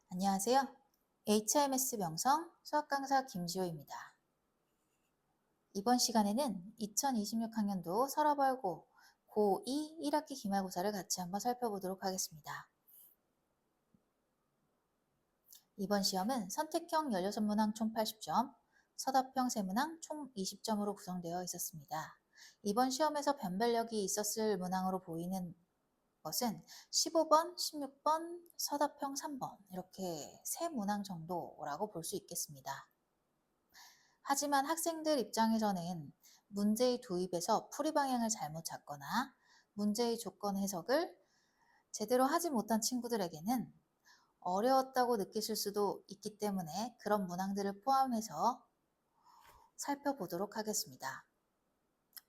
안녕하세요. HMS 명성 수학 강사 김지호입니다. 이번 시간에는 2026학년도 서러벌고 고2 1학기 기말고사를 같이 한번 살펴보도록 하겠습니다. 이번 시험은 선택형 16문항 총 80점, 서답형 세문항 총 20점으로 구성되어 있었습니다. 이번 시험에서 변별력이 있었을 문항으로 보이는 것은 15번, 16번, 서답형 3번 이렇게 세 문항 정도라고 볼 수 있겠습니다. 하지만 학생들 입장에서는 문제의 도입에서 풀이 방향을 잘못 잡거나 문제의 조건 해석을 제대로 하지 못한 친구들에게는 어려웠다고 느끼실 수도 있기 때문에 그런 문항들을 포함해서 살펴보도록 하겠습니다.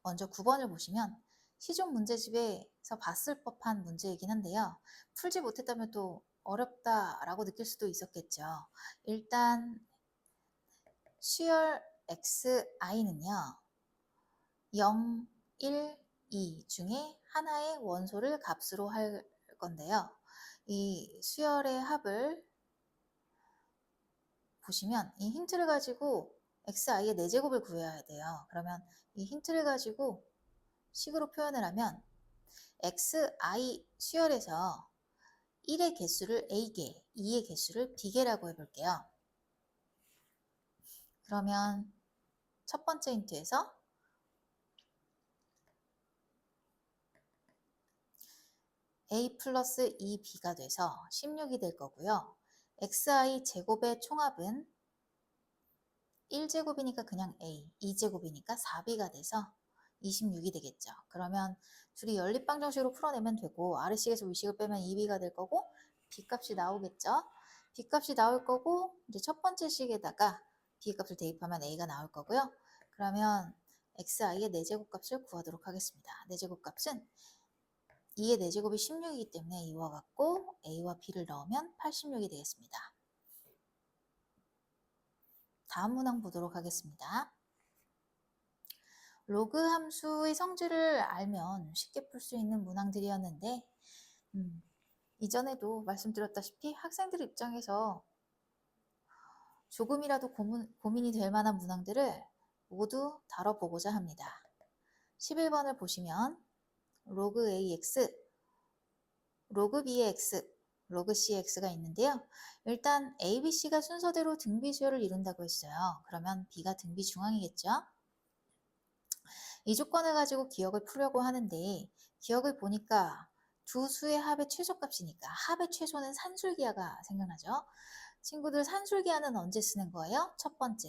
먼저 9번을 보시면 시중 문제집에서 봤을 법한 문제이긴 한데요. 풀지 못했다면 또 어렵다라고 느낄 수도 있었겠죠. 일단 수열 xi는요. 0, 1, 2 중에 하나의 원소를 값으로 할 건데요. 이 수열의 합을 보시면 이 힌트를 가지고 xi의 4제곱을 구해야 돼요. 그러면 이 힌트를 가지고 식으로 표현을 하면 xi 수열에서 1의 개수를 a개, 2의 개수를 b개라고 해볼게요. 그러면 첫 번째 힌트에서 a 플러스 2b가 돼서 16이 될 거고요. xi 제곱의 총합은 1제곱이니까 그냥 a, 2제곱이니까 4b가 돼서 26이 되겠죠. 그러면 둘이 연립방정식으로 풀어내면 되고 아래식에서 위식을 빼면 2b가 될 거고 b값이 나오겠죠. b값이 나올 거고 이제 첫 번째 식에다가 b값을 대입하면 a가 나올 거고요. 그러면 xi의 4제곱 값을 구하도록 하겠습니다. 4제곱 값은 2의 4제곱이 16이기 때문에 이와 같고 a와 b를 넣으면 86이 되겠습니다. 다음 문항 보도록 하겠습니다. 로그 함수의 성질을 알면 쉽게 풀 수 있는 문항들이었는데 이전에도 말씀드렸다시피 학생들 입장에서 조금이라도 고민이 될 만한 문항들을 모두 다뤄보고자 합니다. 11번을 보시면 로그 ax, 로그 b의 x, 로그 c의 x가 있는데요. 일단 a, b, c가 순서대로 등비 수열을 이룬다고 했어요. 그러면 b가 등비 중앙이겠죠. 이 조건을 가지고 기억을 풀려고 하는데 기억을 보니까 두 수의 합의 최소값이니까 합의 최소는 산술기하가 생각나죠. 친구들 산술기하는 언제 쓰는 거예요? 첫 번째,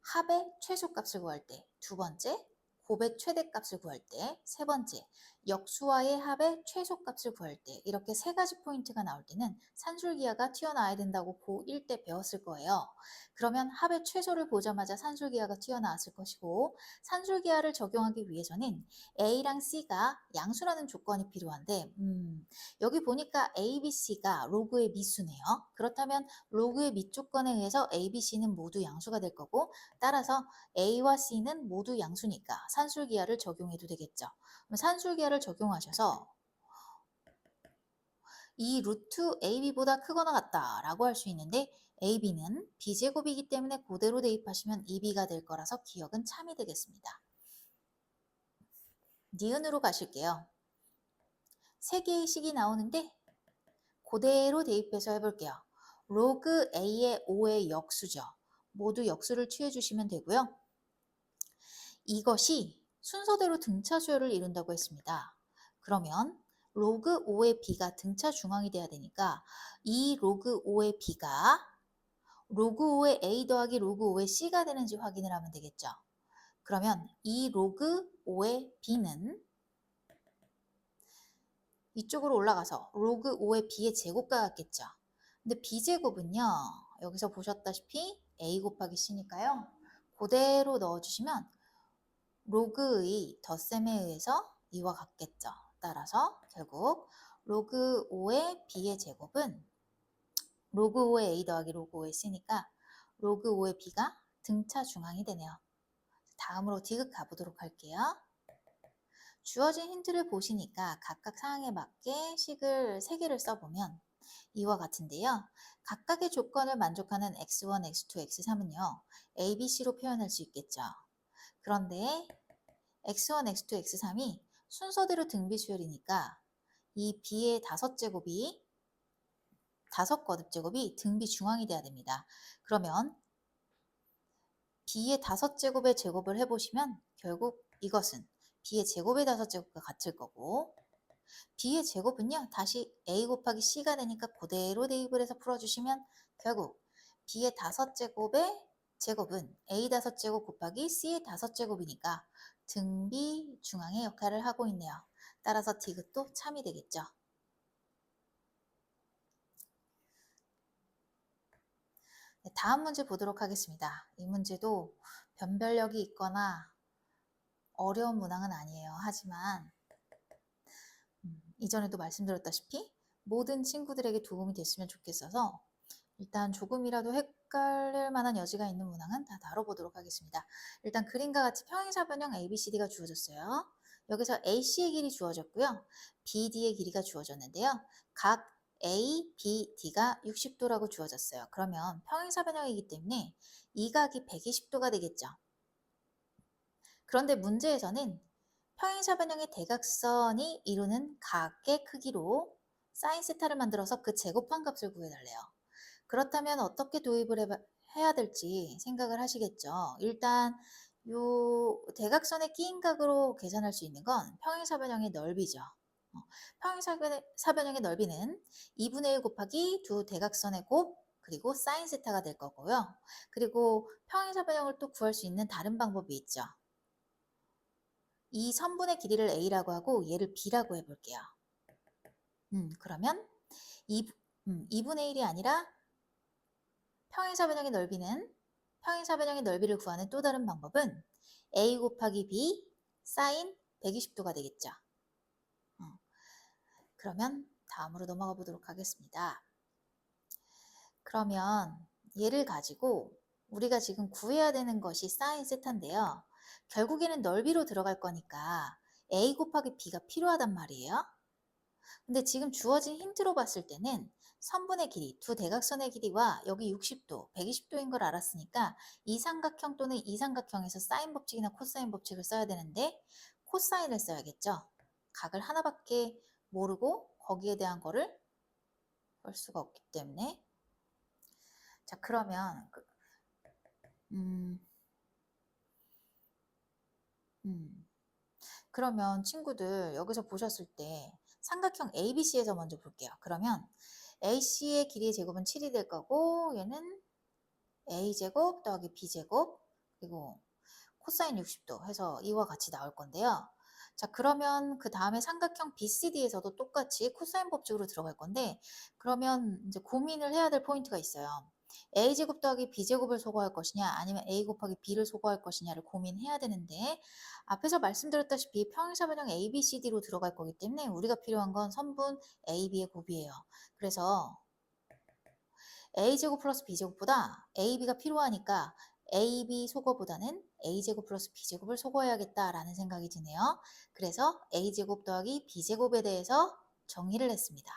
합의 최소값을 구할 때. 두 번째, 곱의 최대값을 구할 때. 세 번째, 역수와의 합의 최소값을 구할 때. 이렇게 세 가지 포인트가 나올 때는 산술기하가 튀어나와야 된다고 고1 때 배웠을 거예요. 그러면 합의 최소를 보자마자 산술기하가 튀어나왔을 것이고 산술기하를 적용하기 위해서는 A랑 C가 양수라는 조건이 필요한데 여기 보니까 A, B, C가 로그의 미수네요. 그렇다면 로그의 밑조건에 의해서 A, B, C는 모두 양수가 될 거고 따라서 A와 C는 모두 양수니까 산술기하를 적용해도 되겠죠. 그럼 산술기하를 적용하셔서 이 루트 AB보다 크거나 같다라고 할 수 있는데 AB는 B제곱이기 때문에 그대로 대입하시면 2B가 될 거라서 기억은 참이 되겠습니다. 니은으로 가실게요. 3개의 식이 나오는데 그대로 대입해서 해볼게요. 로그 A의 5의 역수죠. 모두 역수를 취해주시면 되고요. 이것이 순서대로 등차 수열을 이룬다고 했습니다. 그러면 로그 5의 b가 등차 중앙이 돼야 되니까 이 로그 5의 b가 로그 5의 a 더하기 로그 5의 c가 되는지 확인을 하면 되겠죠. 그러면 이 로그 5의 b는 이쪽으로 올라가서 로그 5의 b의 제곱과 같겠죠. 근데 b제곱은요. 여기서 보셨다시피 a 곱하기 c니까요. 그대로 넣어주시면 로그의 덧셈에 의해서 이와 같겠죠. 따라서 결국 로그 5의 b의 제곱은 로그 5의 a 더하기 로그 5의 c니까 로그 5의 b가 등차 중앙이 되네요. 다음으로 디귿 가보도록 할게요. 주어진 힌트를 보시니까 각각 상황에 맞게 식을 3개를 써보면 이와 같은데요. 각각의 조건을 만족하는 x1, x2, x3은요. a, b, c로 표현할 수 있겠죠. 그런데 x1, x2, x3이 순서대로 등비 수열이니까 이 b의 5제곱이 5거듭제곱이 등비 중앙이 돼야 됩니다. 그러면 b의 5제곱의 제곱을 해보시면 결국 이것은 b의 제곱의 5제곱과 같을 거고 b의 제곱은요. 다시 a 곱하기 c가 되니까 그대로 대입을 해서 풀어주시면 결국 b의 5제곱의 제곱은 a 5제곱 곱하기 c의 5제곱이니까 등비 중앙의 역할을 하고 있네요. 따라서 디귿도 참이 되겠죠. 네, 다음 문제 보도록 하겠습니다. 이 문제도 변별력이 있거나 어려운 문항은 아니에요. 하지만 이전에도 말씀드렸다시피 모든 친구들에게 도움이 됐으면 좋겠어서 일단 조금이라도 헷갈릴 만한 여지가 있는 문항은 다 다뤄보도록 하겠습니다. 일단 그림과 같이 평행사변형 ABCD가 주어졌어요. 여기서 AC의 길이 주어졌고요. BD의 길이가 주어졌는데요. 각 A, B, D가 60도라고 주어졌어요. 그러면 평행사변형이기 때문에 이 각이 120도가 되겠죠. 그런데 문제에서는 평행사변형의 대각선이 이루는 각의 크기로 사인 세타를 만들어서 그 제곱한 값을 구해달래요. 그렇다면 어떻게 도입을 해야 될지 생각을 하시겠죠. 일단 요 대각선의 끼인 각으로 계산할 수 있는 건 평행사변형의 넓이죠. 평행사변형의 넓이는 2분의 1 곱하기 두 대각선의 곱 그리고 사인 세타가 될 거고요. 그리고 평행사변형을 또 구할 수 있는 다른 방법이 있죠. 이 선분의 길이를 a라고 하고 얘를 b라고 해볼게요. 그러면 2분의 1이 아니라 평행사변형의 넓이를 구하는 또 다른 방법은 a 곱하기 b 사인 120도가 되겠죠. 그러면 다음으로 넘어가 보도록 하겠습니다. 그러면 얘를 가지고 우리가 지금 구해야 되는 것이 사인 세타인데요. 결국에는 넓이로 들어갈 거니까 a 곱하기 b가 필요하단 말이에요. 근데 지금 주어진 힌트로 봤을 때는 선분의 길이, 두 대각선의 길이와 여기 60도, 120도인 걸 알았으니까 이 삼각형 또는 이 삼각형에서 사인 법칙이나 코사인 법칙을 써야 되는데 코사인을 써야겠죠. 각을 하나밖에 모르고 거기에 대한 거를 볼 수가 없기 때문에 자 그러면 그러면 친구들 여기서 보셨을 때 삼각형 ABC에서 먼저 볼게요. 그러면 AC의 길이의 제곱은 7이 될 거고 얘는 A제곱 더하기 B제곱 그리고 코사인 60도 해서 이와 같이 나올 건데요. 자 그러면 그 다음에 삼각형 BCD에서도 똑같이 코사인 법칙으로 들어갈 건데 그러면 이제 고민을 해야 될 포인트가 있어요. a제곱 더하기 b제곱을 소거할 것이냐 아니면 a 곱하기 b를 소거할 것이냐를 고민해야 되는데 앞에서 말씀드렸다시피 평행사변형 ABCD로 들어갈 거기 때문에 우리가 필요한 건 선분 AB의 곱이에요. 그래서 a제곱 플러스 b제곱보다 ab가 필요하니까 ab 소거보다는 a제곱 플러스 b제곱을 소거해야겠다라는 생각이 드네요. 그래서 a제곱 더하기 b제곱에 대해서 정의를 했습니다.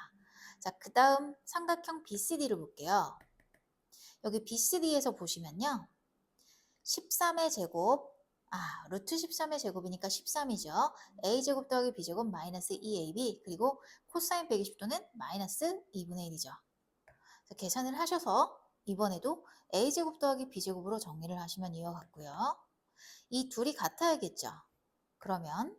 자, 그 다음 삼각형 BCD를 볼게요. 여기 BCD에서 보시면요. 13의 제곱, 루트 13의 제곱이니까 13이죠. a제곱 더하기 b제곱 마이너스 2ab 그리고 코사인 120도는 마이너스 2분의 1이죠. 계산을 하셔서 이번에도 a제곱 더하기 b제곱으로 정리를 하시면 이와 같고요. 이 둘이 같아야겠죠. 그러면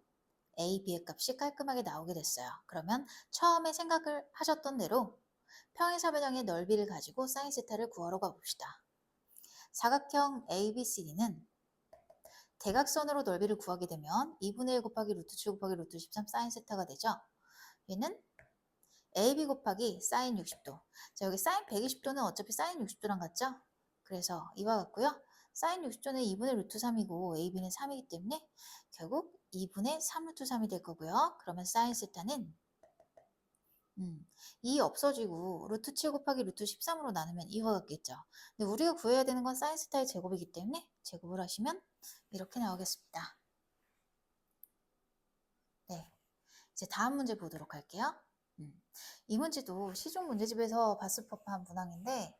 a, b의 값이 깔끔하게 나오게 됐어요. 그러면 처음에 생각을 하셨던 대로 평행사변형의 넓이를 가지고 사인 세타를 구하러 가봅시다. 사각형 ABCD는 대각선으로 넓이를 구하게 되면 2분의 1 곱하기 루트 7 곱하기 루트 13 사인 세타가 되죠. 얘는 AB 곱하기 사인 60도. 자, 여기 사인 120도는 어차피 사인 60도랑 같죠? 그래서 이와 같고요. 사인 60도는 2분의 루트 3이고 AB는 3이기 때문에 결국 2분의 3 루트 3이 될 거고요. 그러면 사인 세타는 2 없어지고 루트 7 곱하기 루트 13으로 나누면 이와 같겠죠. 근데 우리가 구해야 되는 건 사인 세타의 제곱이기 때문에 제곱을 하시면 이렇게 나오겠습니다. 네, 이제 다음 문제 보도록 할게요. 이 문제도 시중 문제집에서 봤을 법한 문항인데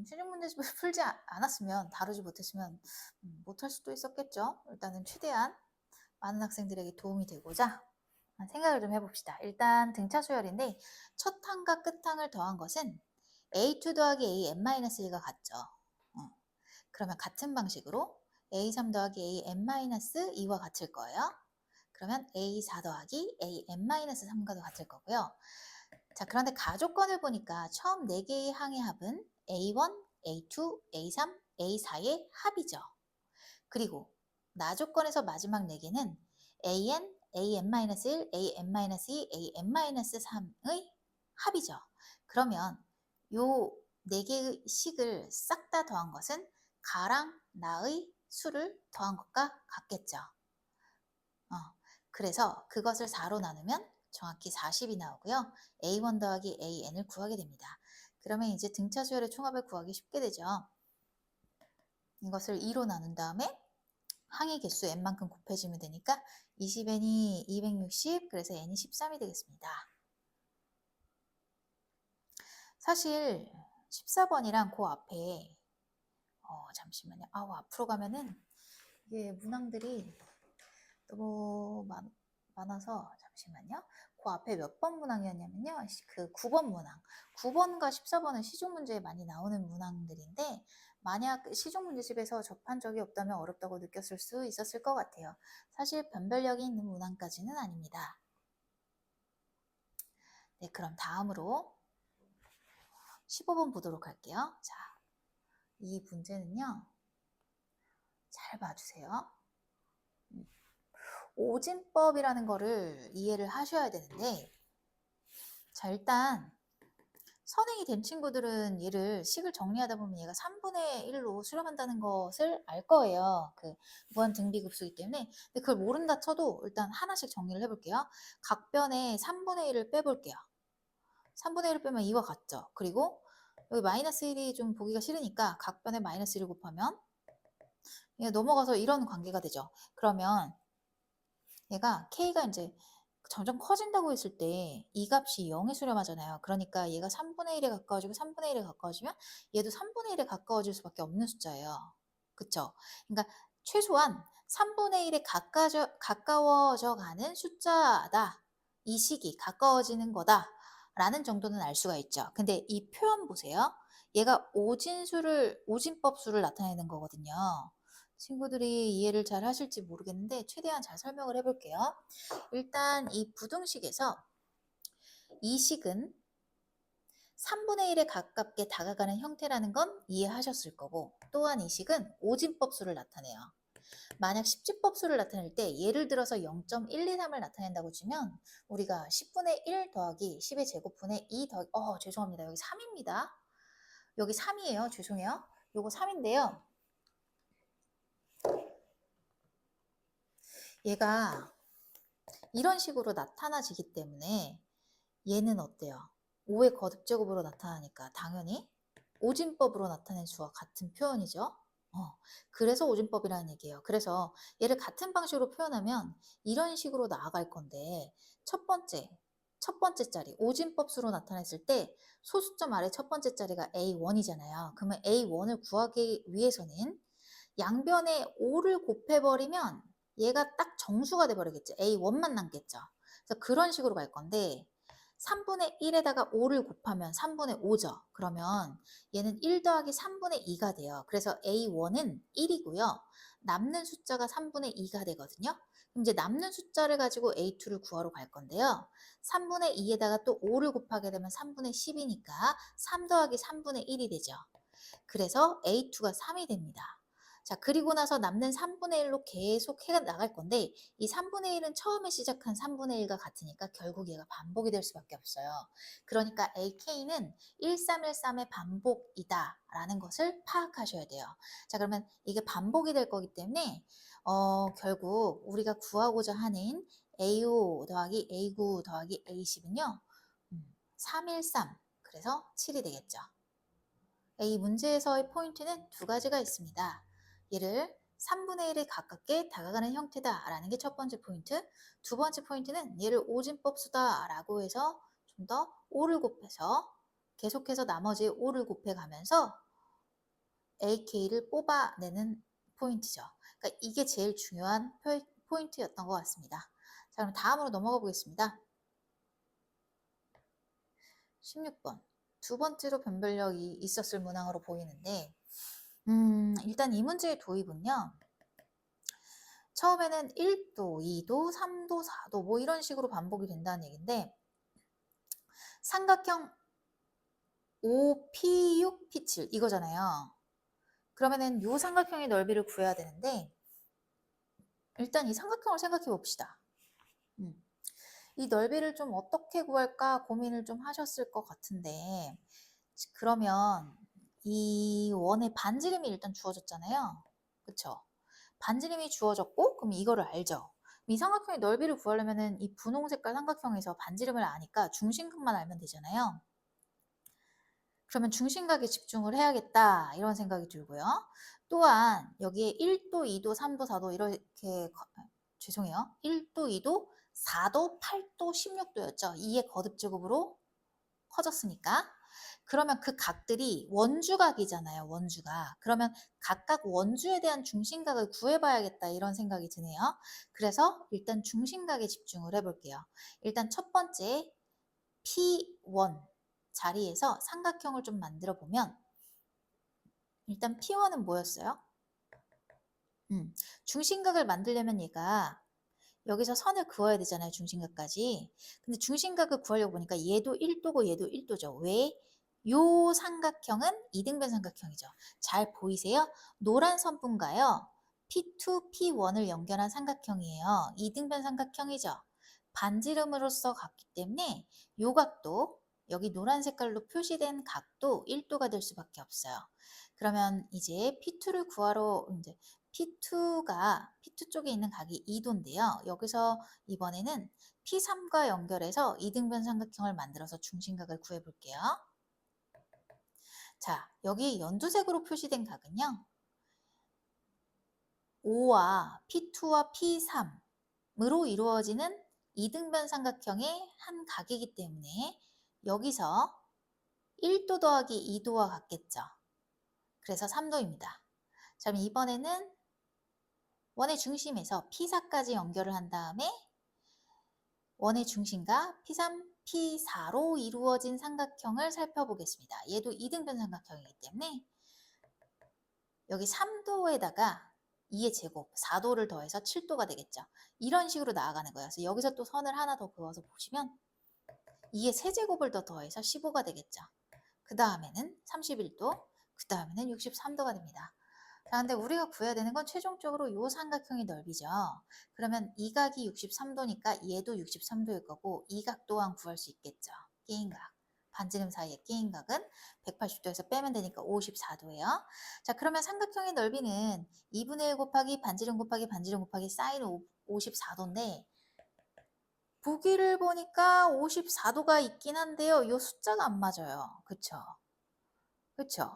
시중 문제집을 풀지 않았으면, 다루지 못했으면 못할 수도 있었겠죠. 일단은 최대한 많은 학생들에게 도움이 되고자 생각을 좀 해봅시다. 일단 등차 수열인데 첫 항과 끝 항을 더한 것은 A2 더하기 AN-1가 같죠. 그러면 같은 방식으로 A3 더하기 AN-2와 같을 거예요. 그러면 A4 더하기 AN-3과도 같을 거고요. 자, 그런데 가조건을 보니까 처음 4개의 항의 합은 A1, A2, A3, A4의 합이죠. 그리고 나조건에서 마지막 4개는 AN, AN-1, AN-2, AN-3의 합이죠. 그러면 요 4개의 식을 싹 다 더한 것은 가랑 나의 수를 더한 것과 같겠죠. 그래서 그것을 4로 나누면 정확히 40이 나오고요. A1 더하기 AN을 구하게 됩니다. 그러면 이제 등차 수열의 총합을 구하기 쉽게 되죠. 이것을 2로 나눈 다음에 항의 개수 n만큼 곱해주면 되니까 20n이 260, 그래서 n이 13이 되겠습니다. 사실 14번이랑 그 앞에 잠시만요. 앞으로 가면은 이게 문항들이 너무 많아서 잠시만요. 그 앞에 몇 번 문항이었냐면요. 그 9번 문항. 9번과 14번은 시중 문제에 많이 나오는 문항들인데 만약 시중 문제집에서 접한 적이 없다면 어렵다고 느꼈을 수 있었을 것 같아요. 사실 변별력이 있는 문항까지는 아닙니다. 네, 그럼 다음으로 15번 보도록 할게요. 자, 이 문제는요. 잘 봐주세요. 오진법이라는 거를 이해를 하셔야 되는데, 자, 일단 선행이 된 친구들은 얘를 식을 정리하다 보면 얘가 3분의 1로 수렴한다는 것을 알 거예요. 그 무한 등비급수이기 때문에. 근데 그걸 모른다 쳐도 일단 하나씩 정리를 해볼게요. 각 변에 3분의 1을 빼볼게요. 3분의 1을 빼면 2와 같죠. 그리고 여기 마이너스 1이 좀 보기가 싫으니까 각 변에 마이너스 1을 곱하면 얘가 넘어가서 이런 관계가 되죠. 그러면 얘가 k가 이제 점점 커진다고 했을 때 이 값이 0에 수렴하잖아요. 그러니까 얘가 3분의 1에 가까워지고 3분의 1에 가까워지면 얘도 3분의 1에 가까워질 수밖에 없는 숫자예요. 그쵸? 그러니까 최소한 3분의 1에 가까워져 가는 숫자다. 이 식이 가까워지는 거다. 라는 정도는 알 수가 있죠. 근데 이 표현 보세요. 얘가 오진법수를 나타내는 거거든요. 친구들이 이해를 잘 하실지 모르겠는데 최대한 잘 설명을 해볼게요. 일단 이 부등식에서 이 식은 3분의 1에 가깝게 다가가는 형태라는 건 이해하셨을 거고, 또한 이 식은 오진법수를 나타내요. 만약 10지법수를 나타낼 때 예를 들어서 0.123을 나타낸다고 치면 우리가 10분의 1 더하기 10의 제곱분의 2 더하기 죄송합니다. 여기 3입니다. 여기 3이에요. 죄송해요. 요거 3인데요. 얘가 이런 식으로 나타나지기 때문에 얘는 어때요? 5의 거듭제곱으로 나타나니까 당연히 오진법으로 나타낸 수와 같은 표현이죠. 그래서 오진법이라는 얘기예요. 그래서 얘를 같은 방식으로 표현하면 이런 식으로 나아갈 건데 첫 번째 자리 오진법수로 나타냈을 때 소수점 아래 첫 번째 자리가 A1이잖아요. 그러면 A1을 구하기 위해서는 양변에 5를 곱해버리면 얘가 딱 정수가 돼버리겠죠. A1만 남겠죠. 그래서 그런 식으로 갈 건데 3분의 1에다가 5를 곱하면 3분의 5죠. 그러면 얘는 1 더하기 3분의 2가 돼요. 그래서 A1은 1이고요. 남는 숫자가 3분의 2가 되거든요. 그럼 이제 남는 숫자를 가지고 A2를 구하러 갈 건데요. 3분의 2에다가 또 5를 곱하게 되면 3분의 10이니까 3 더하기 3분의 1이 되죠. 그래서 A2가 3이 됩니다. 자, 그리고 나서 남는 3분의 1로 계속 해 나갈 건데 이 3분의 1은 처음에 시작한 3분의 1과 같으니까 결국 얘가 반복이 될 수밖에 없어요. 그러니까 AK는 1313의 반복이다 라는 것을 파악하셔야 돼요. 자, 그러면 이게 반복이 될 거기 때문에 결국 우리가 구하고자 하는 A5 더하기 A9 더하기 A10은요 313, 그래서 7이 되겠죠. 이 문제에서의 포인트는 두 가지가 있습니다. 얘를 3분의 1에 가깝게 다가가는 형태다 라는 게 첫 번째 포인트. 두 번째 포인트는 얘를 오진법수다 라고 해서 좀 더 O를 곱해서 계속해서 나머지 O를 곱해가면서 AK를 뽑아내는 포인트죠. 그러니까 이게 제일 중요한 포인트였던 것 같습니다. 자, 그럼 다음으로 넘어가 보겠습니다. 16번. 두 번째로 변별력이 있었을 문항으로 보이는데 일단 이 문제의 도입은요. 처음에는 1도, 2도, 3도, 4도 뭐 이런 식으로 반복이 된다는 얘기인데 삼각형 OP6, P7 이거잖아요. 그러면은 이 삼각형의 넓이를 구해야 되는데 일단 이 삼각형을 생각해 봅시다. 이 넓이를 좀 어떻게 구할까 고민을 좀 하셨을 것 같은데 그러면 이 원의 반지름이 일단 주어졌잖아요. 그쵸? 반지름이 주어졌고 그럼 이거를 알죠? 이 삼각형의 넓이를 구하려면 이 분홍 색깔 삼각형에서 반지름을 아니까 중심각만 알면 되잖아요. 그러면 중심각에 집중을 해야겠다 이런 생각이 들고요. 또한 여기에 1도, 2도, 3도, 4도 이렇게 죄송해요. 1도, 2도, 4도, 8도, 16도였죠. 2의 거듭제곱으로 커졌으니까. 그러면 그 각들이 원주각이잖아요. 원주각. 그러면 각각 원주에 대한 중심각을 구해봐야겠다 이런 생각이 드네요. 그래서 일단 중심각에 집중을 해볼게요. 일단 첫 번째 P1 자리에서 삼각형을 좀 만들어 보면 일단 P1은 뭐였어요? 중심각을 만들려면 얘가 여기서 선을 그어야 되잖아요. 중심각까지. 근데 중심각을 구하려고 보니까 얘도 1도고 얘도 1도죠. 왜? 요 삼각형은 이등변 삼각형이죠. 잘 보이세요? 노란 선분가요. P2, P1을 연결한 삼각형이에요. 이등변 삼각형이죠. 반지름으로서 같기 때문에 요 각도, 여기 노란 색깔로 표시된 각도 1도가 될 수밖에 없어요. 그러면 이제 P2를 구하러 이제 P2 쪽에 있는 각이 2도인데요. 여기서 이번에는 P3과 연결해서 이등변 삼각형을 만들어서 중심각을 구해 볼게요. 자, 여기 연두색으로 표시된 각은요. 5와 P2와 P3으로 이루어지는 이등변 삼각형의 한 각이기 때문에 여기서 1도 더하기 2도와 같겠죠. 그래서 3도입니다. 자, 그럼 이번에는 원의 중심에서 P4까지 연결을 한 다음에 원의 중심과 P3, P4로 이루어진 삼각형을 살펴보겠습니다. 얘도 이등변 삼각형이기 때문에 여기 3도에다가 2의 제곱, 4도를 더해서 7도가 되겠죠. 이런 식으로 나아가는 거예요. 그래서 여기서 또 선을 하나 더 그어서 보시면 2의 세제곱을 더 더해서 15가 되겠죠. 그 다음에는 31도, 그 다음에는 63도가 됩니다. 자, 근데 우리가 구해야 되는 건 최종적으로 이 삼각형의 넓이죠. 그러면 이 각이 63도니까 얘도 63도일 거고 이 각 또한 구할 수 있겠죠. 끼인 각. 반지름 사이의 끼인 각은 180도에서 빼면 되니까 54도예요. 자, 그러면 삼각형의 넓이는 2분의 1 곱하기 반지름 곱하기 반지름 곱하기 사인 54도인데 보기를 보니까 54도가 있긴 한데요. 이 숫자가 안 맞아요. 그쵸? 그쵸?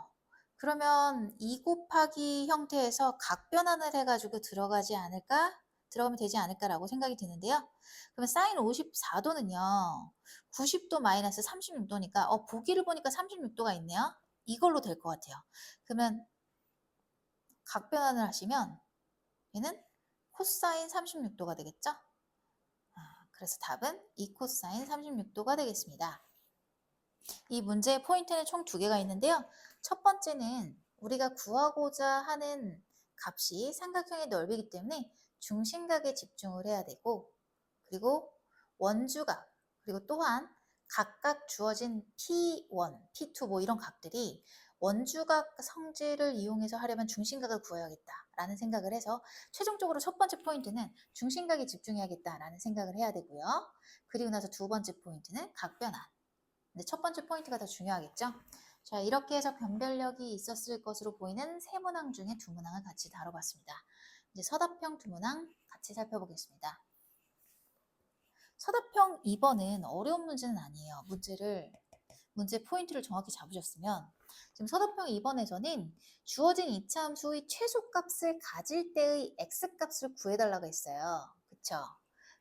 그러면 2 곱하기 형태에서 각 변환을 해가지고 들어가면 되지 않을까라고 생각이 드는데요. 그러면 사인 54도는요. 90도 마이너스 36도니까 보기를 보니까 36도가 있네요. 이걸로 될 것 같아요. 그러면 각 변환을 하시면 얘는 코사인 36도가 되겠죠? 그래서 답은 2 코사인 36도가 되겠습니다. 이 문제의 포인트는 총 2개가 있는데요. 첫 번째는 우리가 구하고자 하는 값이 삼각형의 넓이기 때문에 중심각에 집중을 해야 되고 그리고 원주각 그리고 또한 각각 주어진 P1, P2 뭐 이런 각들이 원주각 성질을 이용해서 하려면 중심각을 구해야겠다라는 생각을 해서 최종적으로 첫 번째 포인트는 중심각에 집중해야겠다라는 생각을 해야 되고요. 그리고 나서 두 번째 포인트는 각변환. 근데 첫 번째 포인트가 더 중요하겠죠? 자, 이렇게 해서 변별력이 있었을 것으로 보이는 세 문항 중에 두 문항을 같이 다뤄봤습니다. 이제 서답형 두 문항 같이 살펴보겠습니다. 서답형 2번은 어려운 문제는 아니에요. 문제 포인트를 정확히 잡으셨으면 지금 서답형 2번에서는 주어진 이차함수의 최소값을 가질 때의 x값을 구해달라고 했어요. 그쵸?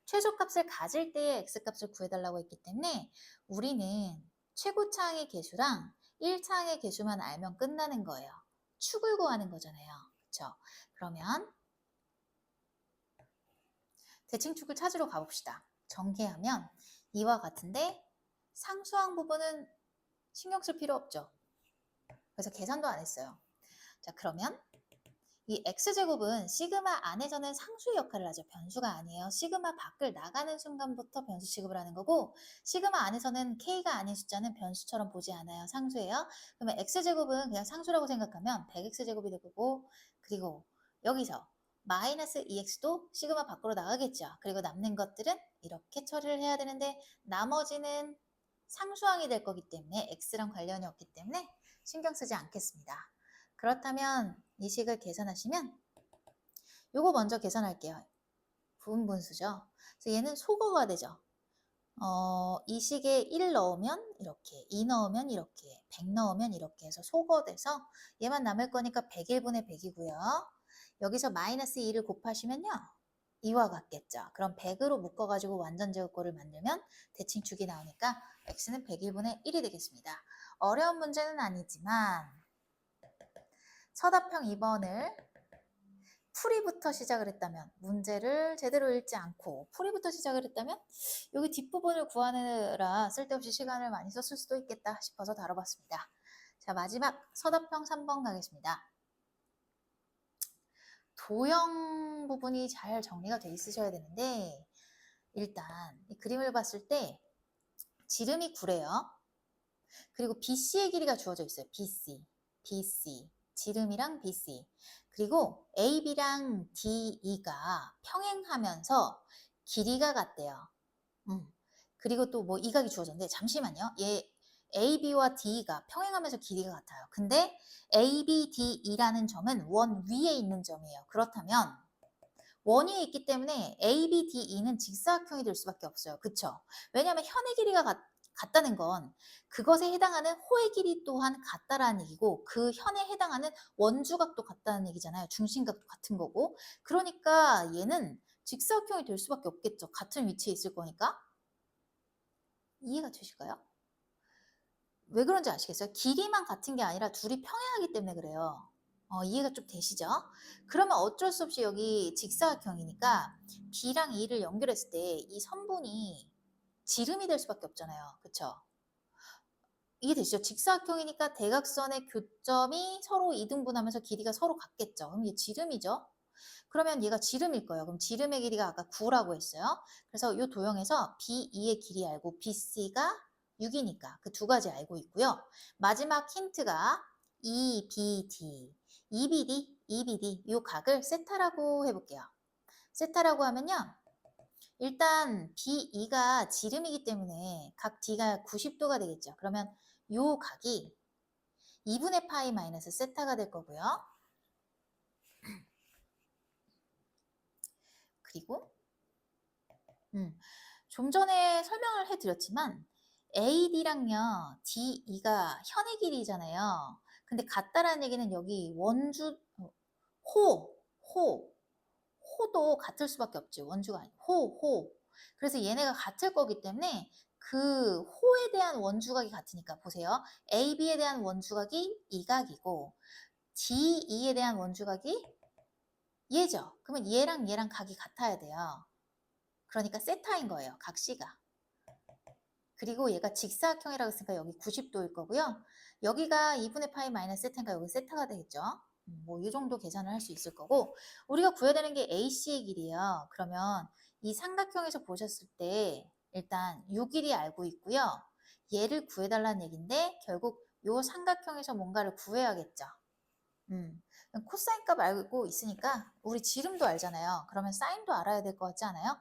최소값을 가질 때의 x값을 구해달라고 했기 때문에 우리는 최고차항의 개수랑 1차항의 개수만 알면 끝나는 거예요. 축을 구하는 거잖아요. 그렇죠? 그러면 대칭축을 찾으러 가봅시다. 전개하면 이와 같은데 상수항 부분은 신경 쓸 필요 없죠. 그래서 계산도 안 했어요. 자, 그러면 이 x제곱은 시그마 안에서는 상수의 역할을 하죠. 변수가 아니에요. 시그마 밖을 나가는 순간부터 변수 취급을 하는 거고, 시그마 안에서는 k가 아닌 숫자는 변수처럼 보지 않아요. 상수예요. 그러면 x제곱은 그냥 상수라고 생각하면 100x제곱이 될 거고, 그리고 여기서 마이너스 2x도 시그마 밖으로 나가겠죠. 그리고 남는 것들은 이렇게 처리를 해야 되는데 나머지는 상수항이 될 거기 때문에 x랑 관련이 없기 때문에 신경 쓰지 않겠습니다. 그렇다면 이 식을 계산하시면 요거 먼저 계산할게요. 부분분수죠. 그래서 얘는 소거가 되죠. 이 식에 1 넣으면 이렇게, 2 넣으면 이렇게, 100 넣으면 이렇게 해서 소거돼서 얘만 남을 거니까 101분의 100이고요. 여기서 마이너스 2를 곱하시면요. 이와 같겠죠. 그럼 100으로 묶어가지고 완전 제곱꼴을 만들면 대칭축이 나오니까 x는 101분의 1이 되겠습니다. 어려운 문제는 아니지만 서답형 2번을 풀이부터 시작을 했다면, 문제를 제대로 읽지 않고 풀이부터 시작을 했다면 여기 뒷부분을 구하느라 쓸데없이 시간을 많이 썼을 수도 있겠다 싶어서 다뤄봤습니다. 자, 마지막 서답형 3번 가겠습니다. 도형 부분이 잘 정리가 돼 있으셔야 되는데 일단 이 그림을 봤을 때 지름이 9래요. 그리고 BC의 길이가 주어져 있어요. BC. 지름이랑 BC. 그리고 AB랑 DE가 평행하면서 길이가 같대요. 그리고 또 뭐 이 각이 주어졌는데 잠시만요. 얘 AB와 DE가 평행하면서 길이가 같아요. 근데 AB, DE라는 점은 원 위에 있는 점이에요. 그렇다면 원 위에 있기 때문에 AB, DE는 직사각형이 될 수밖에 없어요. 그쵸? 왜냐하면 현의 길이가 같다는 건 그것에 해당하는 호의 길이 또한 같다라는 얘기고 그 현에 해당하는 원주각도 같다는 얘기잖아요. 중심각도 같은 거고. 그러니까 얘는 직사각형이 될 수밖에 없겠죠. 같은 위치에 있을 거니까. 이해가 되실까요? 왜 그런지 아시겠어요? 길이만 같은 게 아니라 둘이 평행하기 때문에 그래요. 이해가 좀 되시죠? 그러면 어쩔 수 없이 여기 직사각형이니까 B랑 E를 연결했을 때 이 선분이 지름이 될 수밖에 없잖아요. 그쵸? 이해되시죠? 직사각형이니까 대각선의 교점이 서로 이등분하면서 길이가 서로 같겠죠. 그럼 이게 지름이죠? 그러면 얘가 지름일 거예요. 그럼 지름의 길이가 아까 9라고 했어요. 그래서 이 도형에서 BE의 길이 알고 BC가 6이니까 그 두 가지 알고 있고요. 마지막 힌트가 EBD. EBD 이 각을 세타라고 해볼게요. 세타라고 하면요. 일단 BE가 지름이기 때문에 각 D가 90도가 되겠죠. 그러면 이 각이 2분의 파이 마이너스 세타가 될 거고요. 그리고 좀 전에 설명을 해드렸지만 AD랑요 DE가 현의 길이잖아요. 근데 같다라는 얘기는 여기 원주 호도 같을 수밖에 없지. 원주가 아니고 호. 그래서 얘네가 같을 거기 때문에 그 호에 대한 원주각이 같으니까 보세요. AB에 대한 원주각이 이 각이고 DE에 대한 원주각이 얘죠. 그러면 얘랑 각이 같아야 돼요. 그러니까 세타인 거예요. 각 C가. 그리고 얘가 직사각형이라고 했으니까 여기 90도일 거고요. 여기가 2분의 파이 마이너스 세타니까 여기 세타가 되겠죠. 뭐 이 정도 계산을 할 수 있을 거고 우리가 구해야 되는 게 AC의 길이에요. 그러면 이 삼각형에서 보셨을 때 일단 요 길이 알고 있고요. 얘를 구해달라는 얘기인데 결국 요 삼각형에서 뭔가를 구해야겠죠. 코사인 값 알고 있으니까 우리 지름도 알잖아요. 그러면 사인도 알아야 될 것 같지 않아요?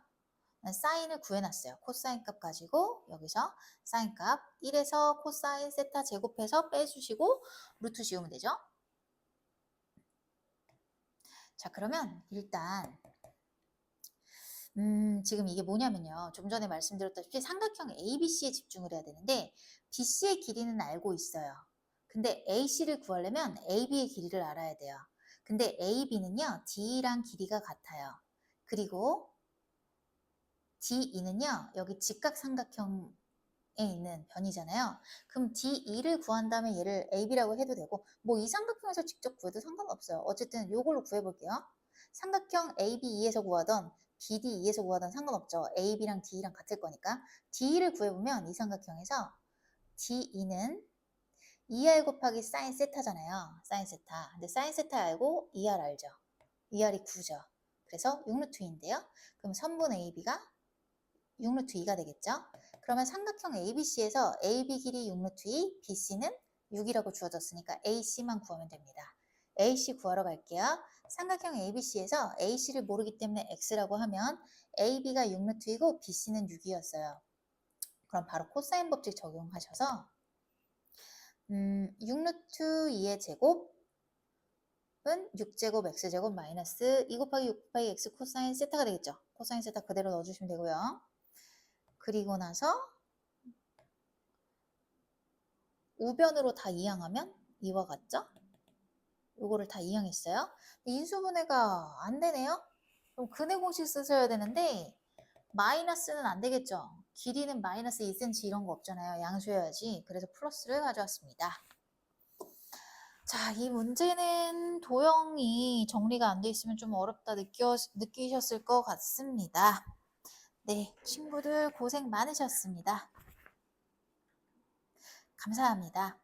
사인을 구해놨어요. 코사인 값 가지고 여기서 사인 값 1에서 코사인 세타 제곱해서 빼주시고 루트 씌우면 되죠. 자, 그러면 일단 지금 이게 뭐냐면요. 좀 전에 말씀드렸다시피 삼각형 ABC에 집중을 해야 되는데 BC의 길이는 알고 있어요. 근데 AC를 구하려면 AB의 길이를 알아야 돼요. 근데 AB는요. D랑 길이가 같아요. 그리고 D2는요. 여기 직각삼각형에 있는 변이잖아요. 그럼 D2를 구한 다음에 얘를 AB라고 해도 되고 뭐 이 삼각형에서 직접 구해도 상관없어요. 어쨌든 이걸로 구해볼게요. 삼각형 AB2에서 구하던 BD2에서 구하던 상관없죠. AB랑 D랑 같을 거니까. D를 구해보면 이 삼각형에서 D2는 2R 곱하기 사인 세타잖아요. 사인 세타. 근데 사인 세타 알고 2R 알죠? 2R이 9죠. 그래서 6루트 2인데요. 그럼 선분 AB가 6루트 2가 되겠죠? 그러면 삼각형 ABC에서 AB 길이 6루트 2, BC는 6이라고 주어졌으니까 AC만 구하면 됩니다. AC 구하러 갈게요. 삼각형 ABC에서 AC를 모르기 때문에 X라고 하면 AB가 6루트 2고 BC는 6이었어요. 그럼 바로 코사인 법칙 적용하셔서 6루트 2의 제곱은 6제곱 x제곱 마이너스 2 곱하기 6 곱하기 x 코사인 세타가 되겠죠. 코사인 세타 그대로 넣어주시면 되고요. 그리고 나서 우변으로 다 이항하면 이와 같죠? 요거를 다 이항했어요. 인수분해가 안 되네요? 그럼 근해 공식 쓰셔야 되는데 마이너스는 안 되겠죠? 길이는 마이너스 2cm 이런 거 없잖아요. 양수해야지. 그래서 플러스를 가져왔습니다. 자, 이 문제는 도형이 정리가 안 돼 있으면 좀 어렵다 느끼셨을 것 같습니다. 네, 친구들 고생 많으셨습니다. 감사합니다.